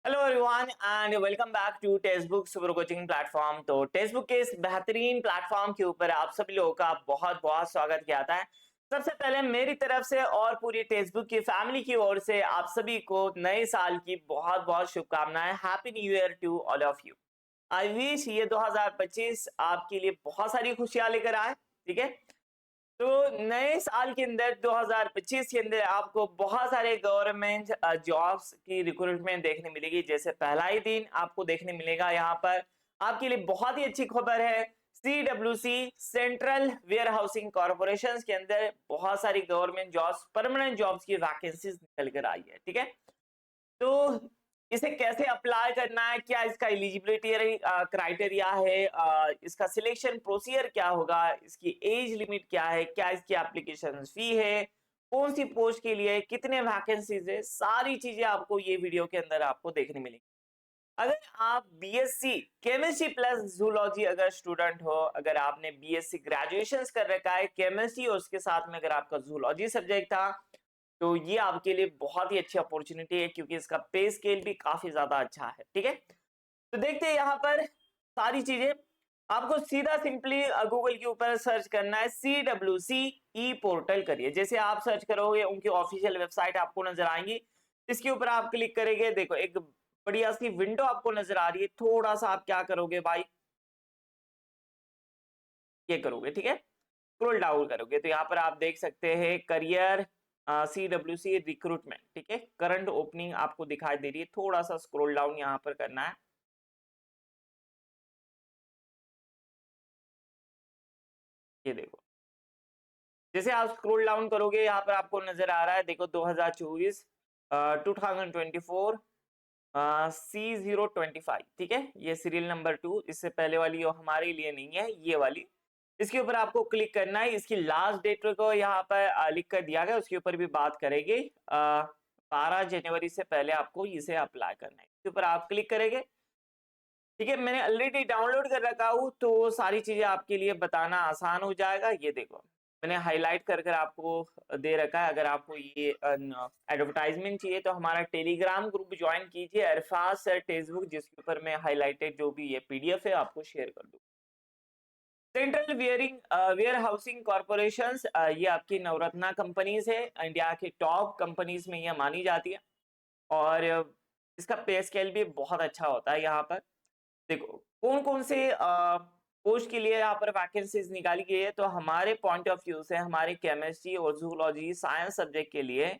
Hello everyone and welcome back to textbook super coaching platform. तो textbook के इस बेहतरीन platform के ऊपर आप सभी लोगों का बहुत बहुत स्वागत किया जाता है। सबसे पहले मेरी तरफ से और पूरी टेक्स्ट बुक की फैमिली की ओर से आप सभी को नए साल की बहुत बहुत शुभकामनाएं। Happy new year to all of you. I wish ये 2025 आपके लिए बहुत सारी खुशियां लेकर आए। ठीक है, तो नए साल के अंदर 2025 के अंदर आपको बहुत सारे गवर्नमेंट जॉब्स की रिक्रूटमेंट देखने मिलेगी। जैसे पहला ही दिन आपको देखने मिलेगा यहाँ पर आपके लिए बहुत ही अच्छी खबर है। CWC central warehousing corporation के अंदर बहुत सारी गवर्नमेंट जॉब्स, परमानेंट जॉब्स की वैकेंसीज निकल कर आई है। ठीक है, तो इसे कैसे अप्लाई करना है, क्या इसका एलिजिबिलिटी क्राइटेरिया है, इसका सिलेक्शन प्रोसीजर क्या होगा, इसकी एज लिमिट क्या है, क्या इसकी एप्लीकेशन फी है, कौन सी पोस्ट के लिए कितने वैकेंसीज है, सारी चीजें आपको ये वीडियो के अंदर आपको देखने मिलेंगी। अगर आप बीएससी केमिस्ट्री प्लस जूलॉजी अगर स्टूडेंट हो, अगर आपने बीएससी ग्रेजुएशन कर रखा है केमिस्ट्री और उसके साथ में अगर आपका जूलॉजी सब्जेक्ट था, तो ये आपके लिए बहुत ही अच्छी अपॉर्चुनिटी है क्योंकि इसका पे स्केल भी काफी ज्यादा अच्छा है। ठीक है, तो देखते हैं यहाँ पर सारी चीजें। आपको सीधा सिंपली गूगल के ऊपर सर्च करना है CWC ई पोर्टल करिए। जैसे आप सर्च करोगे उनकी ऑफिशियल वेबसाइट आपको नजर आएंगी, इसके ऊपर आप क्लिक करेंगे, देखो एक बढ़िया सी विंडो आपको नजर आ रही है। थोड़ा सा आप क्या करोगे भाई, ये करोगे, ठीक है, स्क्रॉल डाउन करोगे तो यहाँ पर आप देख सकते हैं करियर CWC रिक्रूटमेंट। ठीक है, करंट ओपनिंग आपको दिखाई दे रही है। थोड़ा सा स्क्रॉल डाउन यहाँ पर करना है, ये देखो। जैसे आप स्क्रॉल डाउन करोगे यहाँ पर आपको नजर आ रहा है, देखो 2024 2024 C025। ठीक है, ये सीरियल नंबर 2, इससे पहले वाली वो हमारे लिए नहीं है, ये वाली। इसके ऊपर आपको क्लिक करना है। इसकी लास्ट डेट को यहाँ पर लिख कर दिया गया, उसके ऊपर भी बात करेंगे। 12 जनवरी से पहले आपको इसे अप्लाई करना है, इसके ऊपर आप क्लिक करेंगे। ठीक है, मैंने ऑलरेडी डाउनलोड कर रखा हूँ तो सारी चीजें आपके लिए बताना आसान हो जाएगा। ये देखो मैंने हाईलाइट कर कर आपको दे रखा है। अगर आपको ये एडवर्टाइजमेंट चाहिए तो हमारा टेलीग्राम ग्रुप ज्वाइन कीजिए, अरफाज सर टेक्स्टबुक, जिसके ऊपर मैं हाईलाइटेड जो भी ये PDF है आपको शेयर कर दूँ। सेंट्रल वेयर हाउसिंग कॉर्पोरेशन, ये आपकी नवरत्ना कंपनीज है, इंडिया के टॉप कंपनीज में ये मानी जाती है। और इसका पे स्केल भी बहुत अच्छा होता है। यहाँ पर देखो कौन कौन से पोस्ट के लिए यहाँ पर वैकेंसीज निकाली गई है। तो हमारे पॉइंट ऑफ व्यू से हमारे केमिस्ट्री और जूलॉजी साइंस सब्जेक्ट के लिए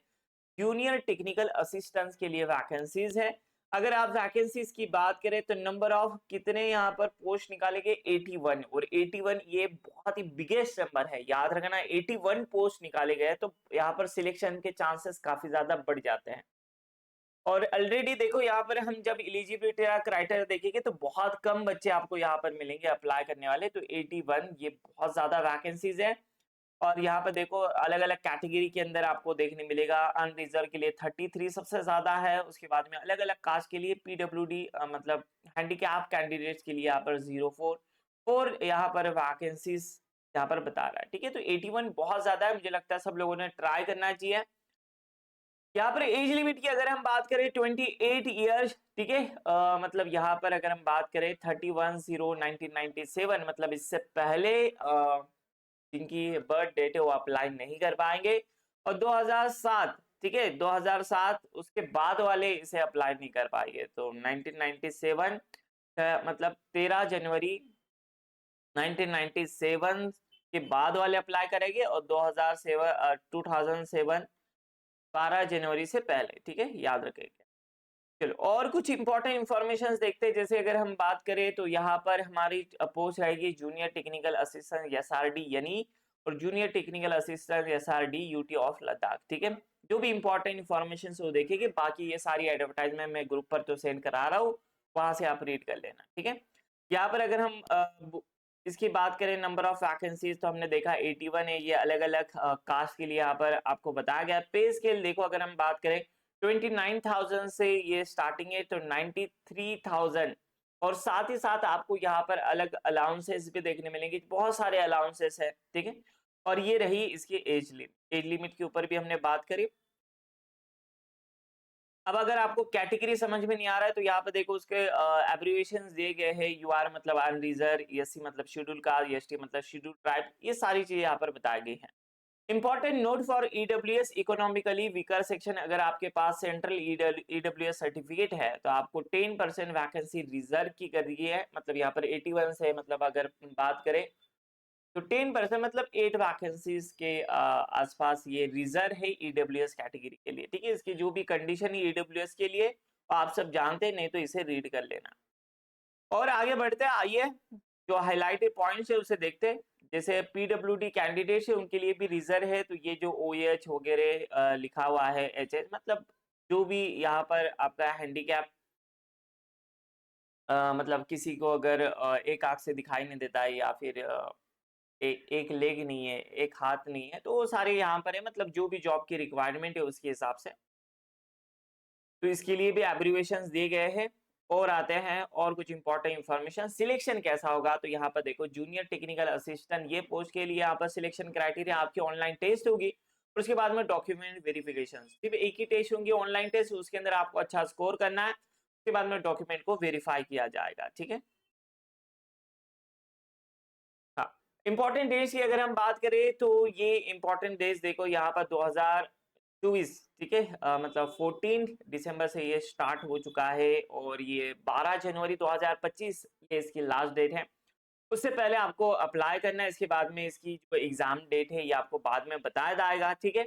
जूनियर टेक्निकल असिस्टेंट्स के लिए वैकेंसीज है। अगर आप वैकेंसीज की बात करें तो नंबर ऑफ कितने यहाँ पर पोस्ट निकाले गए 81, और 81 ये बहुत ही बिगेस्ट नंबर है, याद रखना। 81 पोस्ट निकाले गए तो यहाँ पर सिलेक्शन के चांसेस काफी ज्यादा बढ़ जाते हैं। और ऑलरेडी देखो यहाँ पर हम जब एलिजिबिलिटी क्राइटेरिया देखेंगे तो बहुत कम बच्चे आपको यहाँ पर मिलेंगे अप्लाई करने वाले। तो 81 ये बहुत ज्यादा वैकेंसीज है। और यहाँ पर देखो अलग अलग कैटेगरी के अंदर आपको देखने मिलेगा। अनरिजर्व के लिए 33 सबसे ज्यादा है, उसके बाद में अलग अलग कास्ट के लिए PWD मतलब हैंडीकैप कैंडिडेट्स के लिए यहाँ पर 04 यहाँ पर वैकेंसीज यहाँ पर बता रहा है। ठीक है, तो 81 बहुत ज्यादा है, मुझे लगता है सब लोगों ने ट्राई करना चाहिए। यहाँ पर एज लिमिट की अगर हम बात करें 28 ईयर्स। ठीक है, मतलब यहाँ पर अगर हम बात करें 31/0/1997, मतलब इससे पहले जिनकी बर्थ डेट है वो अप्लाई नहीं कर पाएंगे। और 2007, ठीक है, 2007 उसके बाद वाले इसे अप्लाई नहीं कर पाएंगे। तो 1997 मतलब 13 जनवरी 1997 के बाद वाले अप्लाई करेंगे, और 2007 12 जनवरी से पहले। ठीक है, याद रखेंगे। चलो और कुछ इंपॉर्टेंट इंफॉर्मेशन देखते हैं। जैसे अगर हम बात करें तो यहाँ पर हमारी पोस्ट रहेगी जूनियर टेक्निकल असिस्टेंट SRD यानी, और junior technical assistant SRD UT of Ladakh. ठीक है, जो भी इंपॉर्टेंट इंफॉर्मेशन वो देखेंगे, बाकी ये सारी एडवर्टाइजमेंट मैं ग्रुप पर तो सेंड करा रहा हूँ, वहां से आप रीड कर लेना। ठीक है, यहाँ पर अगर हम इसकी बात करें नंबर ऑफ वैकेंसीज तो हमने देखा 81 है, ये अलग अलग कास्ट के लिए यहाँ पर आपको बताया गया। पे स्केल देखो अगर हम बात करें 29,000 से ये स्टार्टिंग है, तो 93,000। और साथ ही साथ आपको यहाँ पर अलग अलाउंसेस भी देखने मिलेंगे, बहुत सारे अलाउंसेस है। ठीक है, और ये रही इसकी एज लिमिट के ऊपर भी हमने बात करी। अब अगर आपको कैटेगरी समझ में नहीं आ रहा है तो यहाँ पे देखो उसके एब्रिविएशंस दिए गए हैं। यूआर मतलब अनरिजर्व, एससी मतलब शेड्यूल कास्ट, एसटी मतलब शेड्यूल ट्राइब, ये सारी चीजें यहाँ पर बताई गई हैं। Important note for EWS economically weaker section, अगर आपके पास सेंट्रल ईडब्ल्यूएस सर्टिफिकेट है तो आपको 10% वैकेंसी रिजर्व की कर दी है। मतलब यहाँ पर 81 से मतलब अगर बात करें तो 10% मतलब 8 वैकेंसीज के आसपास ये रिजर्व है ईडब्ल्यूएस कैटेगरी के लिए। ठीक है, इसकी जो भी कंडीशन है ईडब्ल्यूएस के लिए वो आप सब जानते हैं, नहीं तो इसे रीड कर लेना। और आगे बढ़ते हैं, आइए जो हाइलाइटेड पॉइंट्स है उसे देखते हैं। जैसे पीडब्ल्यूडी कैंडिडेट्स है उनके लिए भी रिजर्व है, तो ये जो ओएच वगैरह लिखा हुआ है, एचएच मतलब जो भी यहाँ पर आपका हैंडीकैप, मतलब किसी को अगर एक आंख से दिखाई नहीं देता है या फिर एक लेग नहीं है, एक हाथ नहीं है, तो वो सारे यहाँ पर है। मतलब जो भी जॉब की रिक्वायरमेंट है उसके हिसाब से, तो इसके लिए भी एब्रिविएशंस दिए गए हैं। और आते हैं और कुछ इंपॉर्टेंट इंफॉर्मेशन, सिलेक्शन कैसा होगा, तो यहाँ पर देखो जूनियर टेक्निकल असिस्टेंट ये पोस्ट के लिए यहाँ पर सिलेक्शन क्राइटेरिया आपकी ऑनलाइन टेस्ट होगी और उसके बाद में डॉक्यूमेंट वेरिफिकेशन, सिर्फ एक ही टेस्ट होंगी ऑनलाइन टेस्ट, उसके अंदर आपको अच्छा स्कोर करना है, उसके बाद में डॉक्यूमेंट को वेरीफाई किया जाएगा। ठीक है, हाँ। इंपॉर्टेंट डेज की अगर हम बात करें तो ये इंपॉर्टेंट डेज देखो यहाँ पर 2024, ठीक है, मतलब 14 दिसंबर से ये स्टार्ट हो चुका है और ये 12 जनवरी 2025 ये इसकी लास्ट डेट है। उससे पहले आपको अप्लाई करना है, इसके बाद में इसकी जो एग्जाम डेट है ये आपको बाद में बताया जाएगा। ठीक है,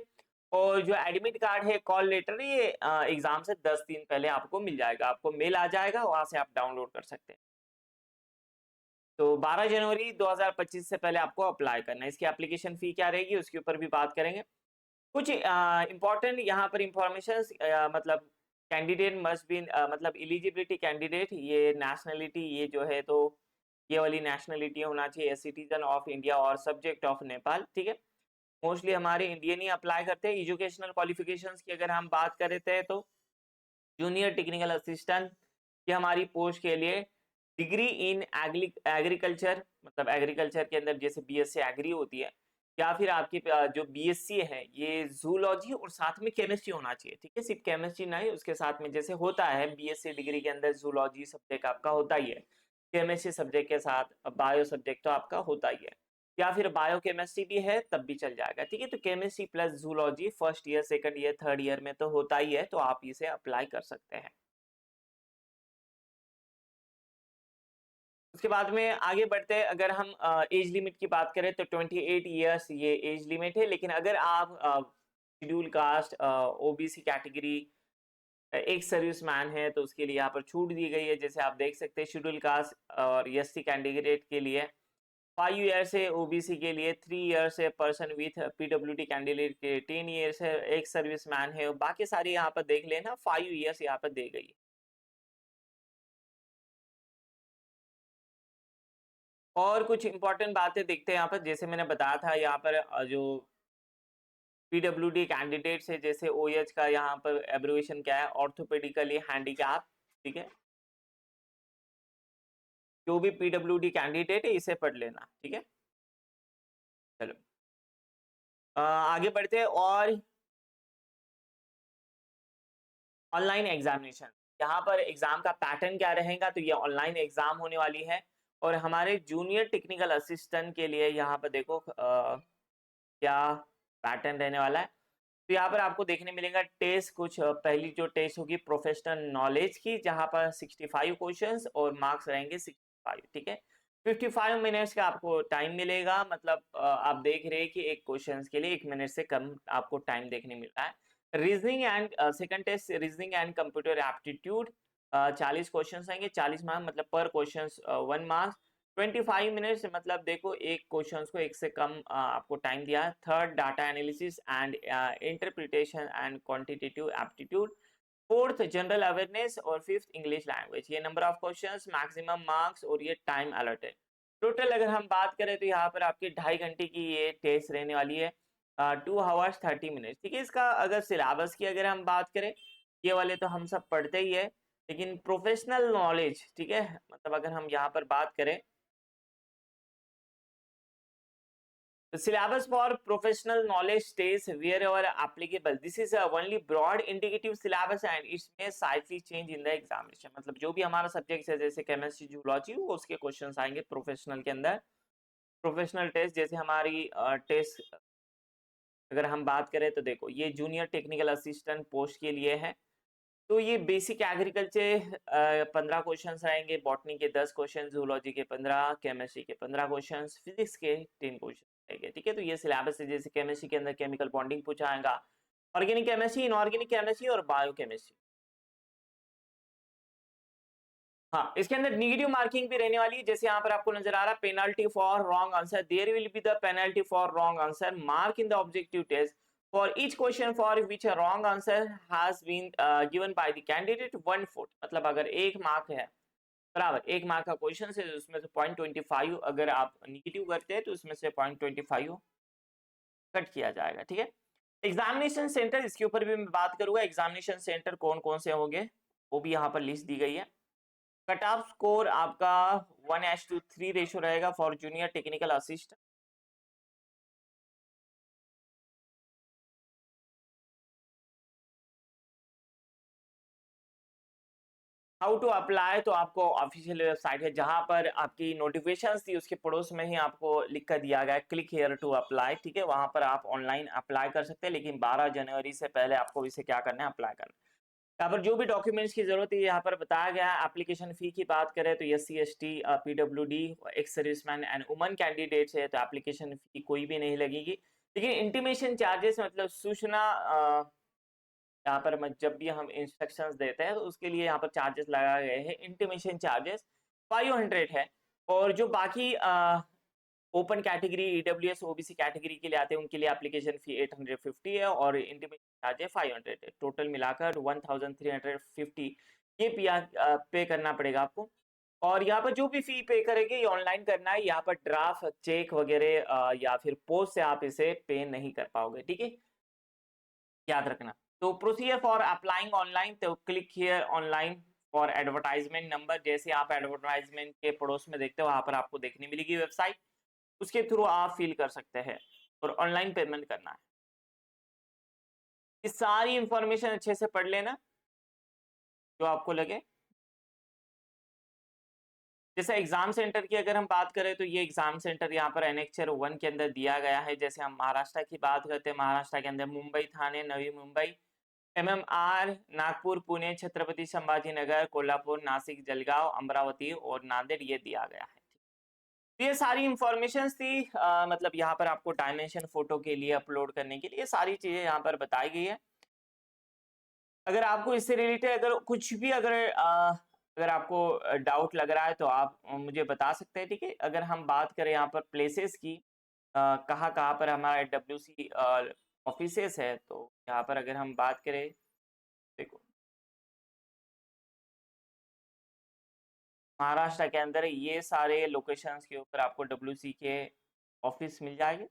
और जो एडमिट कार्ड है, कॉल लेटर, ये एग्जाम से 10 दिन पहले आपको मिल जाएगा, आपको मेल आ जाएगा, वहां से आप डाउनलोड कर सकते हैं। तो 12 जनवरी 2025 से पहले आपको अप्लाई करना है। इसकी एप्लीकेशन फी क्या रहेगी उसके ऊपर भी बात करेंगे। कुछ इंपॉर्टेंट यहाँ पर इंफॉर्मेशन, मतलब कैंडिडेट मस्ट बी, मतलब एलिजिबिलिटी कैंडिडेट, ये नेशनलिटी ये जो है तो ये वाली नेशनलिटी होना चाहिए, सिटीजन ऑफ इंडिया और सब्जेक्ट ऑफ नेपाल। ठीक है, मोस्टली हमारे इंडियन ही अप्लाई करते हैं। एजुकेशनल क्वालिफिकेशंस की अगर हम बात करते हैं तो जूनियर टेक्निकल असिस्टेंट की हमारी पोस्ट के लिए डिग्री इन एग्रीकल्चर, मतलब एग्रीकल्चर के अंदर जैसे बीएससी एग्री होती है, या फिर आपकी जो बीएससी है ये जूलॉजी और साथ में केमिस्ट्री होना चाहिए। ठीक है, सिर्फ केमिस्ट्री नहीं, उसके साथ में जैसे होता है बीएससी डिग्री के अंदर जूलॉजी सब्जेक्ट आपका होता ही है, केमिस्ट्री सब्जेक्ट के साथ बायो सब्जेक्ट तो आपका होता ही है, या फिर बायोकेमिस्ट्री भी है तब भी चल जाएगा। ठीक है, तो chemistry plus zoology first year, second year, third year में तो होता ही है, तो आप इसे अप्लाई कर सकते हैं। उसके बाद में आगे बढ़ते हैं, अगर हम एज लिमिट की बात करें तो 28 इयर्स ये एज लिमिट है, लेकिन अगर आप शेड्यूल कास्ट, ओबीसी कैटेगरी, एक सर्विसमैन है तो उसके लिए यहाँ पर छूट दी गई है। जैसे आप देख सकते हैं शेड्यूल कास्ट और एससी कैंडिडेट के लिए 5 ईयर से, ओबीसी के लिए 3 ईयर से, पर्सन विथ पीडब्ल्यूडी कैंडिडेट के 10 ईयर से, एक सर्विसमैन है, बाकी सारी यहाँ पर देख लेना 5 ईयर्स यहाँ पर दी गई है। और कुछ इंपॉर्टेंट बातें देखते हैं यहाँ पर, जैसे मैंने बताया था यहाँ पर जो पीडब्ल्यूडी कैंडिडेट्स है, जैसे ओएच का यहाँ पर एब्रिविएशन क्या है, ऑर्थोपेडिकली हैंडीकैप। ठीक है, जो भी पीडब्ल्यूडी कैंडिडेट है इसे पढ़ लेना। ठीक है, चलो आगे बढ़ते हैं। और ऑनलाइन एग्जामिनेशन, यहाँ पर एग्जाम का पैटर्न क्या रहेगा, तो ये ऑनलाइन एग्जाम होने वाली है। और हमारे जूनियर टेक्निकल असिस्टेंट के लिए यहाँ पर देखो क्या पैटर्न रहने वाला है। तो यहाँ पर आपको देखने मिलेगा टेस्ट, कुछ पहली जो टेस्ट होगी प्रोफेशनल नॉलेज की, जहाँ पर 65 क्वेश्चंस और मार्क्स रहेंगे 65। ठीक है, 55 मिनट्स का आपको टाइम मिलेगा, मतलब आप देख रहे हैं कि एक क्वेश्चन के लिए 1 मिनट से कम आपको टाइम देखने मिल रहा है। Reasoning and second test reasoning and computer aptitude, 40 question आएंगे, 40 मार्क्स, मतलब पर क्वेश्चन 1 मार्क्स, 25 मिनट्स, मतलब देखो एक क्वेश्चन को एक से कम आपको टाइम दिया है। Third data analysis and interpretation and quantitative aptitude, fourth general awareness और फिफ्थ इंग्लिश लैंग्वेज। ये number of questions, maximum marks और ये टाइम अलॉटेड। टोटल अगर हम बात करें तो यहाँ पर आपकी 2.5 घंटे की ये टेस्ट रहने वाली है, 2 hours 30 minutes। ठीक है, इसका अगर सिलेबस की अगर हम बात करें, ये वाले तो हम सब पढ़ते ही है, लेकिन प्रोफेशनल नॉलेज, ठीक है, मतलब अगर हम यहाँ पर बात करें Syllabus for professional knowledge stays wherever applicable. This is a only broad indicative syllabus and it may slightly change in the examination. मतलब जो भी हमारा सब्जेक्ट है जैसे केमिस्ट्री जूलॉजी वो उसके क्वेश्चंस आएंगे प्रोफेशनल के अंदर। प्रोफेशनल टेस्ट जैसे हमारी टेस्ट अगर हम बात करें तो देखो ये जूनियर टेक्निकल असिस्टेंट पोस्ट के लिए है। तो ये बेसिक एग्रीकल्चर 15 क्वेश्चंस आएंगे, बॉटनी के 10 क्वेश्चन, जूलॉजी के 15, केमिस्ट्री के 15 क्वेश्चंस, फिजिक्स के 10 क्वेश्चन आएंगे। ठीक है, तो ये सिलेबस है। जैसे केमिस्ट्री के अंदर केमिकल बॉन्डिंग पूछा आएगा, ऑर्गेनिक केमिस्ट्री, इनऑर्गेनिक केमिस्ट्री और बायोकेमिस्ट्री। हाँ, इसके अंदर नेगेटिव मार्किंग भी रहने वाली है। जैसे यहाँ पर आपको नजर आ रहा है penalty for wrong answer, there will be the penalty for wrong answer mark in the objective test for each question for which a wrong answer has been given by the candidate 1/4। मतलब अगर 1 mark है बराबर 1 mark का question है उसमें से 0.25 अगर आप निगेटिव करते हैं तो उसमें से 0.25 कट किया जाएगा। ठीक है, एग्जामिनेशन सेंटर इसके ऊपर भी मैं बात करूंगा। एग्जामिनेशन सेंटर कौन कौन से होंगे वो भी यहाँ पर लिस्ट दी गई है। कट ऑफ स्कोर आपका 1:3 रेशियो रहेगा for junior technical assistant. How to apply, तो आपको ऑफिशियल वेबसाइट है जहां पर आपकी नोटिफिकेशंस थी उसके पड़ोस में ही आपको लिख कर दिया गया है क्लिक हियर टू अप्लाई। ठीक है, वहां पर आप ऑनलाइन अप्लाई कर सकते हैं, लेकिन 12 जनवरी से पहले आपको इसे क्या करना है, अप्लाई करना है। यहाँ पर जो भी डॉक्यूमेंट्स की जरूरत है यहाँ पर बताया गया है। एप्लीकेशन फी की बात करें तो SC ST PWD ex serviceman and woman candidates है तो एप्लीकेशन फी कोई भी नहीं लगेगी। लेकिन इंटीमेशन चार्जेस मतलब सूचना यहाँ पर जब भी हम इंस्ट्रक्शंस देते हैं तो उसके लिए यहाँ पर चार्जेस लगाए गए हैं। इंटीमेशन चार्जेस 500 है। और जो बाकी open category EWS OBC category के लिए आते हैं उनके लिए एप्लीकेशन फी 850 है और इंटीमेशन चार्ज है 500 है। टोटल मिलाकर 1350 ये पे करना पड़ेगा आपको। और यहाँ पर जो भी फी पे करेंगे ये ऑनलाइन करना है। यहाँ पर ड्राफ्ट चेक वगैरह या फिर पोस्ट से आप इसे पे नहीं कर पाओगे। ठीक है, याद रखना। तो प्रोसीजर फॉर अप्लाइंग ऑनलाइन, तो click here online for advertisement number. जैसे आप एडवर्टाइजमेंट के पड़ोस में देखते हो वहां पर आपको देखने मिलेगी वेबसाइट, उसके थ्रू आप फिल कर सकते हैं और ऑनलाइन पेमेंट करना है। ये सारी इंफॉर्मेशन अच्छे से पढ़ लेना जो आपको लगे। जैसे एग्जाम सेंटर की अगर हम बात करें तो ये एग्जाम सेंटर यहाँ पर एनेक्चर 1 के अंदर दिया गया है। जैसे हम महाराष्ट्र की बात करते हैं, महाराष्ट्र के अंदर मुंबई, थाने, नवी मुंबई, MMR, नागपुर, पुणे, छत्रपति संभाजीनगर, कोल्हापुर, नासिक, जलगांव, अमरावती और नांदेड़ ये दिया गया है। तो ये सारी इंफॉर्मेशन थी मतलब यहाँ पर आपको डायमेंशन फोटो के लिए अपलोड करने के लिए सारी चीजें यहाँ पर बताई गई है। अगर आपको इससे रिलेटेड अगर कुछ भी अगर आपको डाउट लग रहा है तो आप मुझे बता सकते हैं। ठीक है, अगर हम बात करें यहाँ पर प्लेसेस की कहाँ कहाँ पर हमारा WC ऑफिसेस है तो यहाँ पर अगर हम बात करें देखो महाराष्ट्र के अंदर ये सारे लोकेशंस के ऊपर आपको WC के ऑफिस मिल जाएंगे।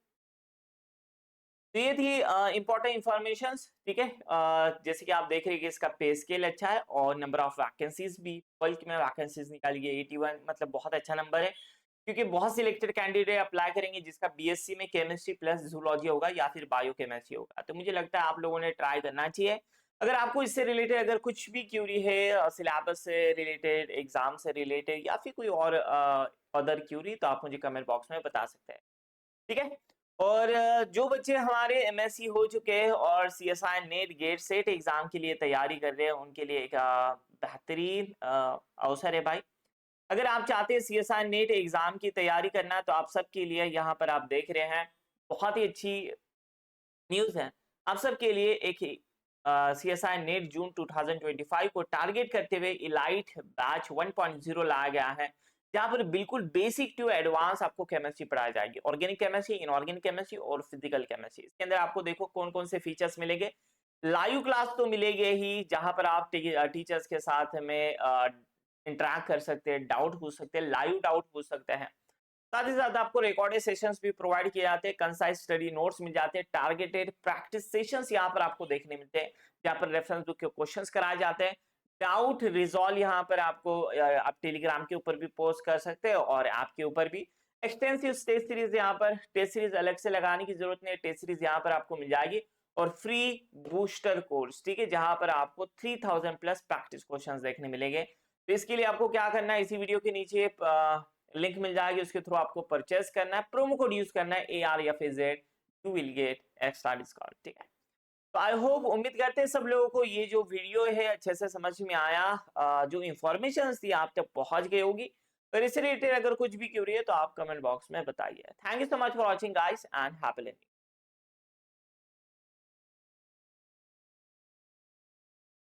तो ये थी इंपॉर्टेंट इंफॉर्मेशन। ठीक है, जैसे कि आप देख रहे हैं कि इसका पे स्केल अच्छा है और नंबर ऑफ वैकेंसीज भी बल्क में वैकेंसीज निकाली गई 81, मतलब बहुत अच्छा नंबर है क्योंकि बहुत सिलेक्टेड कैंडिडेट अप्लाई करेंगे जिसका BSc में केमिस्ट्री प्लस जूलॉजी होगा या फिर बायोकेमिस्ट्री होगा। तो मुझे लगता है आप लोगों ने ट्राई करना चाहिए। अगर आपको इससे रिलेटेड अगर कुछ भी क्यूरी है सिलेबस से रिलेटेड, एग्जाम से रिलेटेड या फिर कोई और अदर क्यूरी तो आप मुझे कमेंट बॉक्स में बता सकते हैं। ठीक है, और जो बच्चे हमारे MSc हो चुके हैं और CSI net get set exam के लिए तैयारी कर रहे हैं उनके लिए एक बेहतरीन अवसर है भाई। अगर आप चाहते हैं CSI नेट एग्जाम की तैयारी करना तो आप सबके लिए यहाँ पर आप देख रहे हैं बहुत ही अच्छी न्यूज़ है। आप सबके लिए एक CSI नेट जून 2025 को टारगेट करते हुए इलाइट बैच 1.0 लाया गया है जहां पर बिल्कुल बेसिक टू एडवांस आपको केमिस्ट्री पढ़ाई जाएगी, ऑर्गेनिक केमिस्ट्री, इनऑर्गेनिक केमिस्ट्री और फिजिकल केमिस्ट्री। इसके अंदर आपको देखो कौन कौन से फीचर्स मिलेंगे। लाइव क्लास तो मिलेगी ही जहां पर आप टीचर्स के साथ में इंटरेक्ट कर सकते हैं, डाउट पूछ सकते हैं, लाइव डाउट पूछ सकते हैं। साथ ही साथ आपको रिकॉर्डेड सेशंस भी प्रोवाइड किए जाते हैं, कंसाइज स्टडी नोट्स मिल जाते हैं, टारगेटेड प्रैक्टिस सेशंस यहाँ पर आपको देखने मिलते हैं जहाँ पर रेफरेंस बुक के क्वेश्चंस कराए जाते हैं। डाउट रिजॉल्व यहाँ पर आपको आप टेलीग्राम के ऊपर भी पोस्ट कर सकते हैं और ऐप के ऊपर भी एक्सटेंसिव टेस्ट सीरीज यहाँ पर, टेस्ट सीरीज अलग से लगाने की जरूरत नहीं है, टेस्ट सीरीज यहाँ पर आपको मिल जाएगी और फ्री बूस्टर कोर्स, ठीक है, जहां पर आपको 3000 प्लस प्रैक्टिस क्वेश्चंस देखने मिलेंगे। तो इसके लिए आपको क्या करना है, इसी वीडियो के नीचे लिंक मिल जाएगी, उसके थ्रू आपको परचेस करना है, प्रोमो कोड यूज करना है ARFAZ, you will get extra discount, ठीक है। तो आई होप, उम्मीद करते हैं सब लोगों को ये जो वीडियो है अच्छे से समझ में आया, जो इंफॉर्मेशन थी आप तक पहुंच गई होगी। और इससे रिलेटेड अगर कुछ भी क्यूरी है तो आप कमेंट बॉक्स में बताइए। Thank you so much for watching guys and happy learning.